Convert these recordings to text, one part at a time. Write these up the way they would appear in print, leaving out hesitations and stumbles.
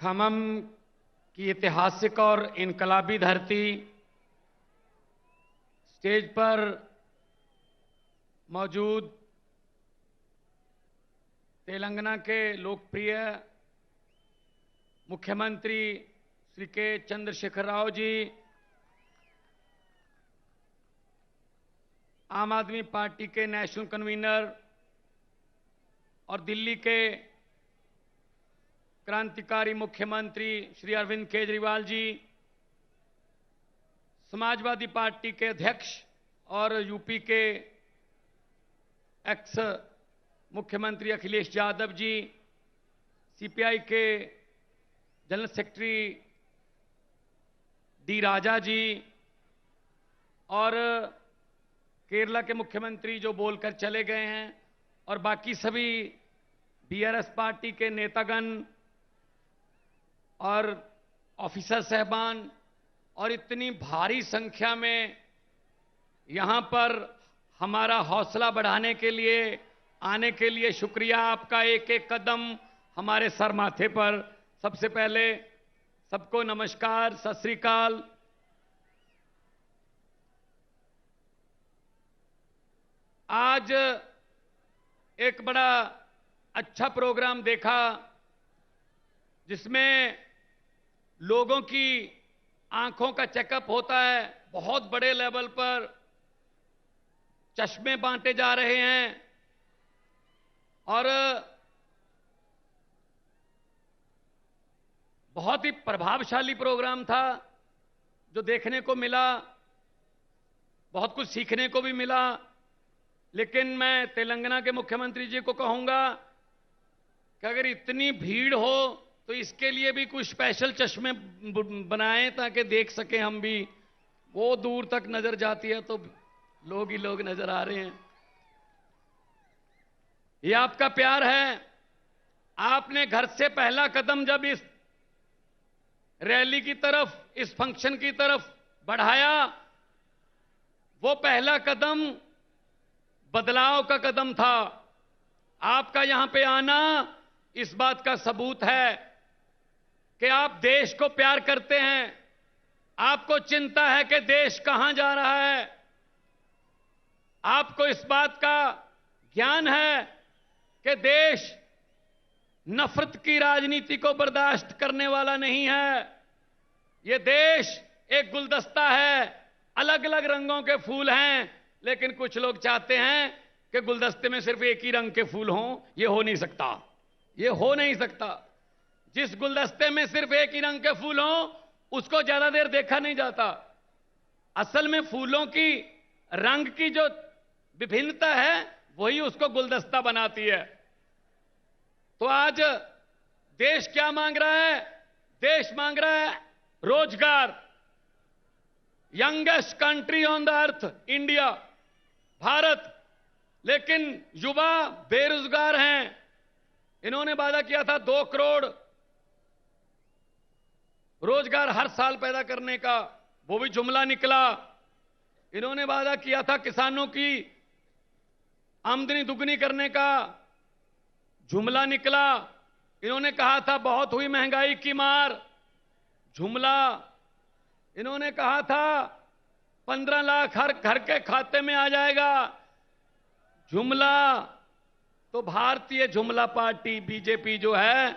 खमम की ऐतिहासिक और इनकलाबी धरती, स्टेज पर मौजूद तेलंगाना के लोकप्रिय मुख्यमंत्री श्री के चंद्रशेखर राव जी, आम आदमी पार्टी के नेशनल कन्वीनर और दिल्ली के क्रांतिकारी मुख्यमंत्री श्री अरविंद केजरीवाल जी, समाजवादी पार्टी के अध्यक्ष और यूपी के एक्स मुख्यमंत्री अखिलेश यादव जी, सीपीआई के जनरल सेक्रेटरी डी राजा जी और केरला के मुख्यमंत्री जो बोलकर चले गए हैं, और बाकी सभी बीआरएस पार्टी के नेतागण और ऑफिसर साहबान, और इतनी भारी संख्या में यहां पर हमारा हौसला बढ़ाने के लिए आने के लिए शुक्रिया। आपका एक एक कदम हमारे सर माथे पर। सबसे पहले सबको नमस्कार, सत श्री अकाल। आज एक बड़ा अच्छा प्रोग्राम देखा जिसमें लोगों की आंखों का चेकअप होता है। बहुत बड़े लेवल पर चश्मे बांटे जा रहे हैं और बहुत ही प्रभावशाली प्रोग्राम था जो देखने को मिला। बहुत कुछ सीखने को भी मिला। लेकिन मैं तेलंगाना के मुख्यमंत्री जी को कहूंगा कि अगर इतनी भीड़ हो तो इसके लिए भी कुछ स्पेशल चश्मे बनाएं ताकि देख सकें हम भी। वो दूर तक नजर जाती है तो लोग ही लोग नजर आ रहे हैं। ये आपका प्यार है। आपने घर से पहला कदम जब इस रैली की तरफ, इस फंक्शन की तरफ बढ़ाया, वो पहला कदम बदलाव का कदम था। आपका यहां पे आना इस बात का सबूत है कि आप देश को प्यार करते हैं। आपको चिंता है कि देश कहां जा रहा है। आपको इस बात का ज्ञान है कि देश नफरत की राजनीति को बर्दाश्त करने वाला नहीं है। यह देश एक गुलदस्ता है, अलग अलग रंगों के फूल हैं, लेकिन कुछ लोग चाहते हैं कि गुलदस्ते में सिर्फ एक ही रंग के फूल हों। यह हो नहीं सकता। यह हो नहीं सकता। जिस गुलदस्ते में सिर्फ एक ही रंग के फूल हों उसको ज्यादा देर देखा नहीं जाता। असल में फूलों की रंग की जो विभिन्नता है वही उसको गुलदस्ता बनाती है। तो आज देश क्या मांग रहा है? देश मांग रहा है रोजगार। Youngest country on the earth India, Bharat, लेकिन युवा बेरोजगार हैं। इन्होंने वादा किया था 2 करोड़ रोजगार हर साल पैदा करने का, वो भी जुमला निकला। इन्होंने वादा किया था किसानों की आमदनी दुगनी करने का, जुमला निकला। इन्होंने कहा था बहुत हुई महंगाई की मार, जुमला। इन्होंने कहा था 15 लाख हर घर के खाते में आ जाएगा, जुमला। तो भारतीय जुमला पार्टी बीजेपी जो है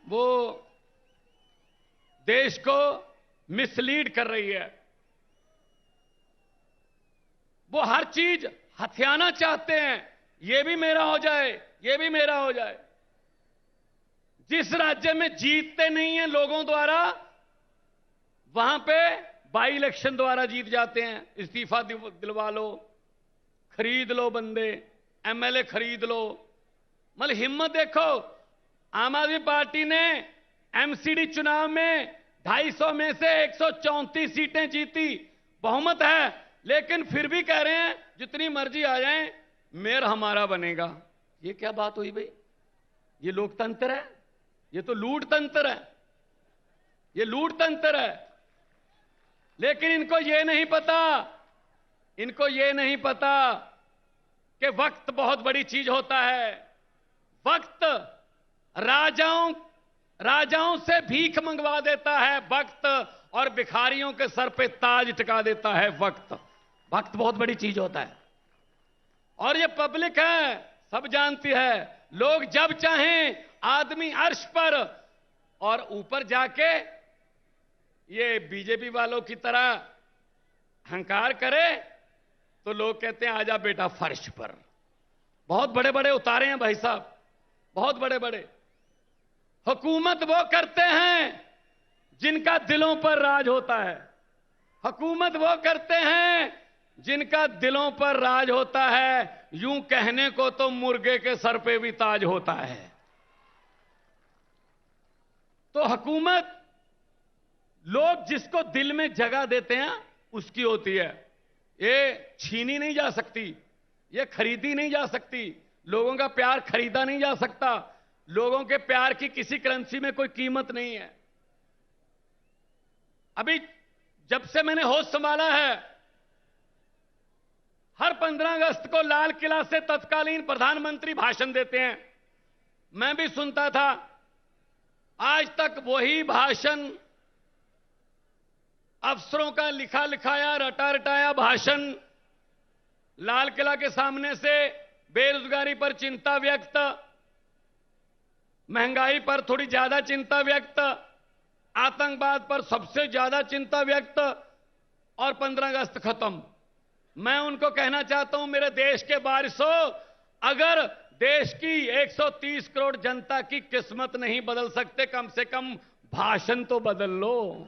वो देश को मिसलीड कर रही है। वो हर चीज हथियाना चाहते हैं। ये भी मेरा हो जाए, ये भी मेरा हो जाए। जिस राज्य में जीतते नहीं है लोगों द्वारा, वहां पे बाई इलेक्शन द्वारा जीत जाते हैं। इस्तीफा दिलवा लो, खरीद लो बंदे, एमएलए खरीद लो। मतलब हिम्मत देखो। आम आदमी पार्टी ने एमसीडी चुनाव में 250 में से 134 सीटें जीती, बहुमत है, लेकिन फिर भी कह रहे हैं जितनी मर्जी आ जाए मेयर हमारा बनेगा। ये क्या बात हुई भाई? ये लोकतंत्र है? ये तो लूट तंत्र है। ये लूट तंत्र है। लेकिन इनको ये नहीं पता, इनको ये नहीं पता कि वक्त बहुत बड़ी चीज होता है। वक्त राजाओं से भीख मंगवा देता है वक्त, और भिखारियों के सर पे ताज टिका देता है वक्त। वक्त बहुत बड़ी चीज होता है, और ये पब्लिक है, सब जानती है। लोग जब चाहें आदमी अर्श पर, और ऊपर जाके ये बीजेपी वालों की तरह हंकार करे तो लोग कहते हैं आजा बेटा फर्श पर। बहुत बड़े बड़े उतारे हैं भाई साहब, बहुत बड़े बड़े। हुकूमत वो करते हैं जिनका दिलों पर राज होता है। हुकूमत वो करते हैं जिनका दिलों पर राज होता है। यूं कहने को तो मुर्गे के सर पे भी ताज होता है। तो हुकूमत लोग जिसको दिल में जगह देते हैं उसकी होती है। ये छीनी नहीं जा सकती, ये खरीदी नहीं जा सकती। लोगों का प्यार खरीदा नहीं जा सकता। लोगों के प्यार की किसी करेंसी में कोई कीमत नहीं है। अभी जब से मैंने होश संभाला है, हर 15 अगस्त को लाल किला से तत्कालीन प्रधानमंत्री भाषण देते हैं। मैं भी सुनता था। आज तक वही भाषण, अफसरों का लिखा लिखाया, रटा रटाया भाषण, लाल किला के सामने से बेरोजगारी पर चिंता व्यक्त, महंगाई पर थोड़ी ज्यादा चिंता व्यक्त, आतंकवाद पर सबसे ज्यादा चिंता व्यक्त, और 15 अगस्त खत्म। मैं उनको कहना चाहता हूं, मेरे देश के वारिसों, अगर देश की 130 करोड़ जनता की किस्मत नहीं बदल सकते, कम से कम भाषण तो बदल लो।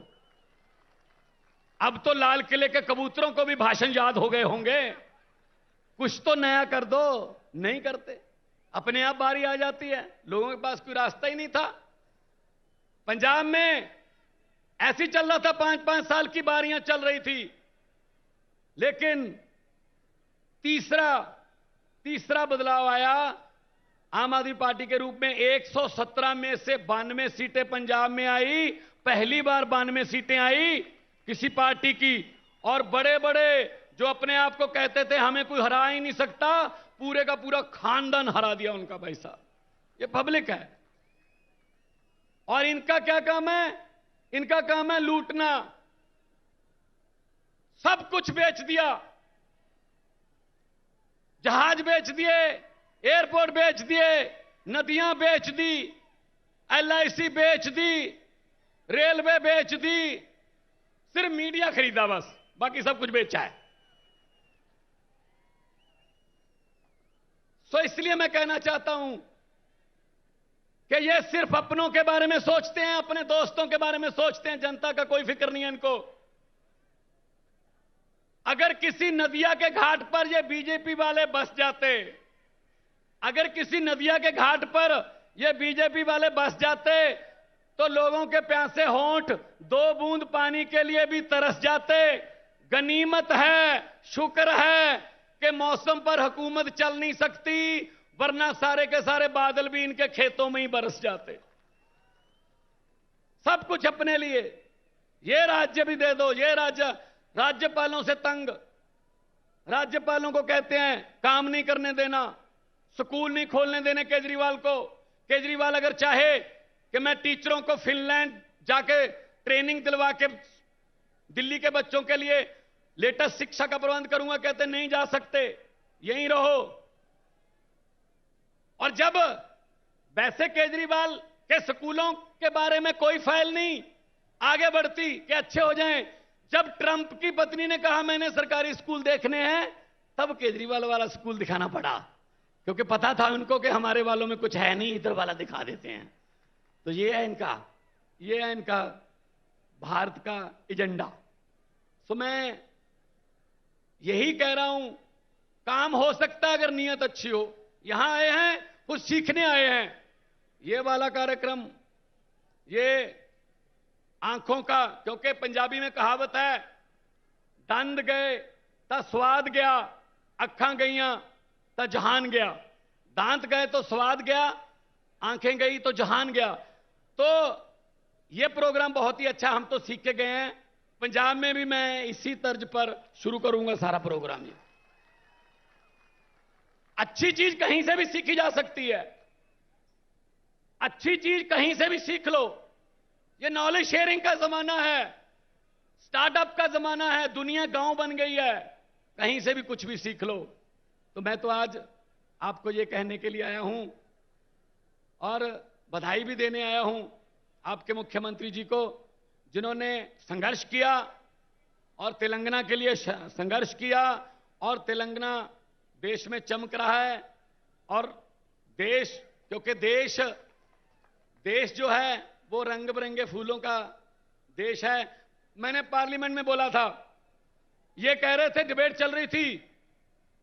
अब तो लाल किले के कबूतरों को भी भाषण याद हो गए होंगे। कुछ तो नया कर दो, नहीं करते। अपने आप बारी आ जाती है। लोगों के पास कोई रास्ता ही नहीं था। पंजाब में ऐसी चल रहा था, 5-5 साल की बारियां चल रही थी। लेकिन तीसरा बदलाव आया आम आदमी पार्टी के रूप में। 117 में से 92 सीटें पंजाब में आई। पहली बार 92 सीटें आई किसी पार्टी की। और बड़े बड़े जो अपने आप को कहते थे हमें कोई हरा ही नहीं सकता, पूरे का पूरा खानदान हरा दिया उनका। भाई साहब, ये पब्लिक है। और इनका क्या काम है? इनका काम है लूटना। सब कुछ बेच दिया। जहाज बेच दिए, एयरपोर्ट बेच दिए, नदियां बेच दी, LIC बेच दी, रेलवे बेच दी। सिर्फ मीडिया खरीदा बस, बाकी सब कुछ बेचा है। तो इसलिए मैं कहना चाहता हूं कि ये सिर्फ अपनों के बारे में सोचते हैं, अपने दोस्तों के बारे में सोचते हैं। जनता का कोई फिक्र नहीं है इनको। अगर किसी नदिया के घाट पर ये बीजेपी वाले बस जाते, अगर किसी नदिया के घाट पर ये बीजेपी वाले बस जाते, तो लोगों के प्यासे होंठ 2 बूंद पानी के लिए भी तरस जाते। गनीमत है, शुक्र है कि मौसम पर हुकूमत चल नहीं सकती, वरना सारे के सारे बादल भी इनके खेतों में ही बरस जाते। सब कुछ अपने लिए। ये राज्य भी दे दो। ये राज्यपालों से तंग। राज्यपालों को कहते हैं काम नहीं करने देना, स्कूल नहीं खोलने देने केजरीवाल को। केजरीवाल अगर चाहे कि मैं टीचरों को फिनलैंड जाके ट्रेनिंग दिलवा के दिल्ली के बच्चों के लिए लेटेस्ट शिक्षा का प्रबंध करूंगा, कहते नहीं जा सकते, यहीं रहो। और जब वैसे केजरीवाल के स्कूलों के बारे में कोई फाइल नहीं आगे बढ़ती कि अच्छे हो जाएं, जब ट्रंप की पत्नी ने कहा मैंने सरकारी स्कूल देखने हैं, तब केजरीवाल वाला स्कूल दिखाना पड़ा, क्योंकि पता था उनको कि हमारे वालों में कुछ है नहीं, इधर वाला दिखा देते हैं। तो ये है इनका भारत का एजेंडा। तो मैं यही कह रहा हूं, काम हो सकता है अगर नियत अच्छी हो। यहां आए हैं, कुछ सीखने आए हैं। ये वाला कार्यक्रम, ये आंखों का, क्योंकि पंजाबी में कहावत है, दंद गए ता स्वाद गया, अखां गईयां ता जहान गया। दांत गए तो स्वाद गया, आंखें गई तो जहान गया। तो ये प्रोग्राम बहुत ही अच्छा, हम तो सीख के गए हैं। पंजाब में भी मैं इसी तर्ज पर शुरू करूंगा सारा प्रोग्राम। ये अच्छी चीज कहीं से भी सीखी जा सकती है। अच्छी चीज कहीं से भी सीख लो। ये नॉलेज शेयरिंग का जमाना है, स्टार्टअप का जमाना है, दुनिया गांव बन गई है, कहीं से भी कुछ भी सीख लो। तो मैं तो आज आपको ये कहने के लिए आया हूं और बधाई भी देने आया हूं आपके मुख्यमंत्री जी को, जिन्होंने संघर्ष किया और तेलंगाना के लिए संघर्ष किया, और तेलंगाना देश में चमक रहा है। और देश, क्योंकि देश जो है वो रंग बिरंगे फूलों का देश है। मैंने पार्लियामेंट में बोला था, ये कह रहे थे, डिबेट चल रही थी,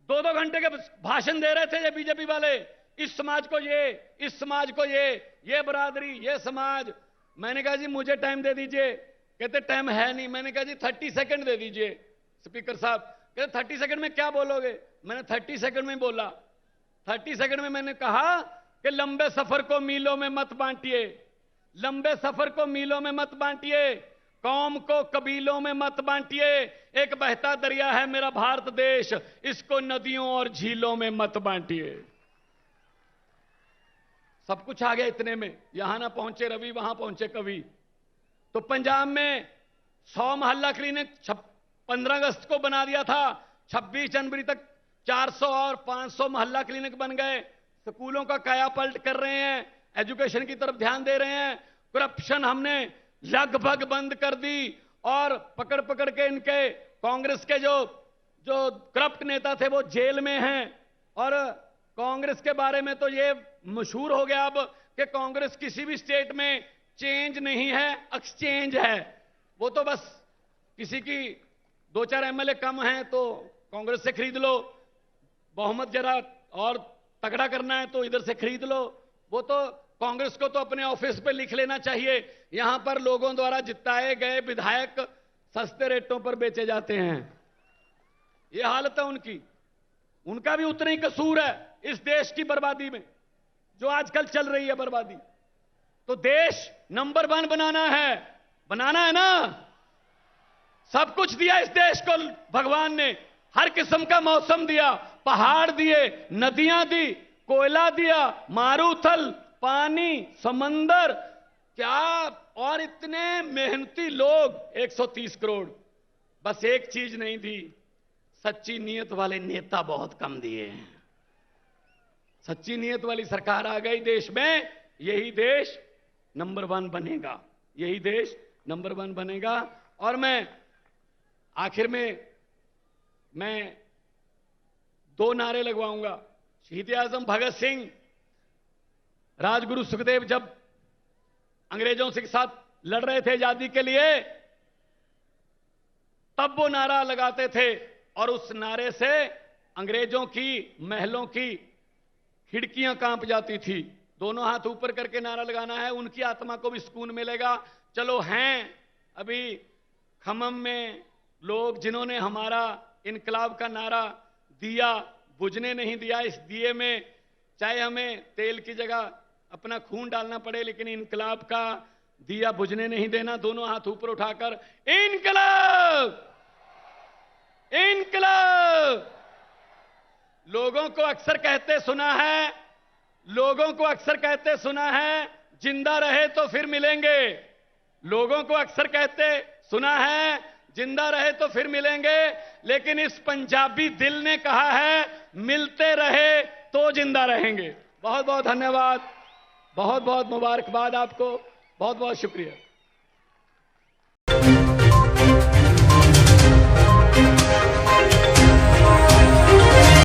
2-2 घंटे के भाषण दे रहे थे ये बीजेपी वाले, इस समाज को ये, इस समाज को ये बरादरी, ये समाज। मैंने कहा जी मुझे टाइम दे दीजिए। कहते टाइम है नहीं। मैंने कहा जी 30 सेकंड दे दीजिए स्पीकर साहब। कहते 30 सेकंड में क्या बोलोगे? मैंने 30 सेकंड में बोला। 30 सेकंड में मैंने कहा कि लंबे सफर को मीलों में मत बांटिए, लंबे सफर को मीलों में मत बांटिए, कौम को कबीलों में मत बांटिए। एक बहता दरिया है मेरा भारत देश, इसको नदियों और झीलों में मत बांटिए। सब कुछ आ गया इतने में। यहां ना पहुंचे रवि, वहां पहुंचे कवि। तो पंजाब में 100 मोहल्ला क्लिनिक 15 अगस्त को बना दिया था, 26 जनवरी तक 400 और 500 मोहल्ला क्लिनिक बन गए। स्कूलों का कायापलट कर रहे हैं, एजुकेशन की तरफ ध्यान दे रहे हैं। करप्शन हमने लगभग बंद कर दी, और पकड़ पकड़ के इनके कांग्रेस के जो करप्ट नेता थे वो जेल में हैं। और कांग्रेस के बारे में तो ये मशहूर हो गया अब कि कांग्रेस किसी भी स्टेट में चेंज नहीं है, एक्सचेंज है। वो तो बस किसी की 2-4 एमएलए कम हैं तो कांग्रेस से खरीद लो, बहुमत जरा और तगड़ा करना है तो इधर से खरीद लो। वो तो कांग्रेस को तो अपने ऑफिस पे लिख लेना चाहिए, यहां पर लोगों द्वारा जिताए गए विधायक सस्ते रेटों पर बेचे जाते हैं। ये हालत है उनकी। उनका भी उतना ही कसूर है इस देश की बर्बादी में, जो आजकल चल रही है बर्बादी। तो देश नंबर 1 बनाना है ना। सब कुछ दिया इस देश को भगवान ने, हर किस्म का मौसम दिया, पहाड़ दिए, नदियां दी, कोयला दिया, मारूथल, पानी, समंदर, क्या, और इतने मेहनती लोग 130 करोड़। बस एक चीज नहीं दी, सच्ची नीयत वाले नेता बहुत कम दिए हैं। सच्ची नीयत वाली सरकार आ गई देश में, यही देश नंबर 1 बनेगा, यही देश नंबर 1 बनेगा। और मैं आखिर में 2 नारे लगवाऊंगा। शहीद आजम भगत सिंह, राजगुरु सुखदेव जब अंग्रेजों के साथ लड़ रहे थे आजादी के लिए, तब वो नारा लगाते थे, और उस नारे से अंग्रेजों की महलों की खिड़कियां कांप जाती थी। दोनों हाथ ऊपर करके नारा लगाना है, उनकी आत्मा को भी सुकून मिलेगा। चलो हैं अभी खमम में लोग जिन्होंने हमारा इनकलाब का नारा दिया, बुझने नहीं दिया। इस दिए में चाहे हमें तेल की जगह अपना खून डालना पड़े, लेकिन इनकलाब का दिया बुझने नहीं देना। दोनों हाथ ऊपर उठाकर इनकलाब, इनकलाब। लोगों को अक्सर कहते सुना है, जिंदा रहे तो फिर मिलेंगे। लोगों को अक्सर कहते सुना है, जिंदा रहे तो फिर मिलेंगे, लेकिन इस पंजाबी दिल ने कहा है, मिलते रहे तो जिंदा रहेंगे। बहुत बहुत धन्यवाद, बहुत बहुत मुबारकबाद आपको, बहुत बहुत शुक्रिया।